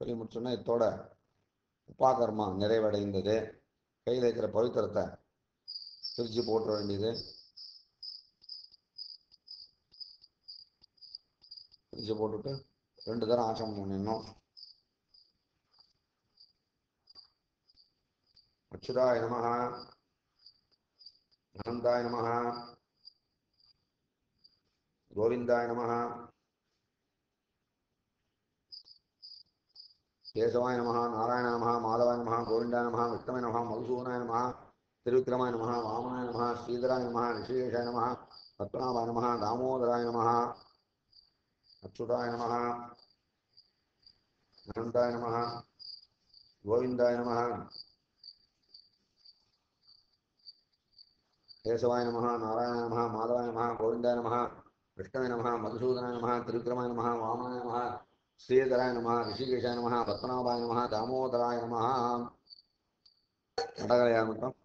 சொல்லி முடிச்சோன்னா இத்தோட உபாகர்மா நிறைவடைந்தது. கையில் இருக்கிற பவித்திரத்தை பிரித்து போட்டுற வேண்டியது. பிரித்து போட்டுட்டு 2 தரம் ஆசனம் பண்ணிடணும். அச்சுதாய நமஹ, அனந்தாய நமஹ, கோவிந்தாய நமஹ, கேசவாய நமஹ, நாராயண நமஹ, மாதவாய நமஹ, கோவிந்தாய நமஹ, விஷ்ணவாய நமஹ, மதுசூதனாய நமஹ, திருவிக்ரமாய நமஹ, வாமனாய நமஹ, ஸ்ரீதராய நமஹ, ரிஷிகேஷாய நமஹ, பத்மநாபாய நமஹ, தாமோதராய நமஹ, அச்சுதாய நமஹ, அனந்தாய நமஹ, கோவிந்தாய நமஹ, கேசவாய நமஹ, நாராயண நமஹ, மாதவாய நமஹ, கோவிந்தாய நமஹ, விஷ்ணவே நமஹ, மதுசூதனாய நமஹ, திருவிக்ரமாய நமஹ, வாமனாய நமஹ, ஸ்ரீதராய நமஹ, ரிஷிகேஷாய நமஹ, பத்மநாபாய நமஹ, தாமோதராய நமஹ. நடகலையாக மட்டும்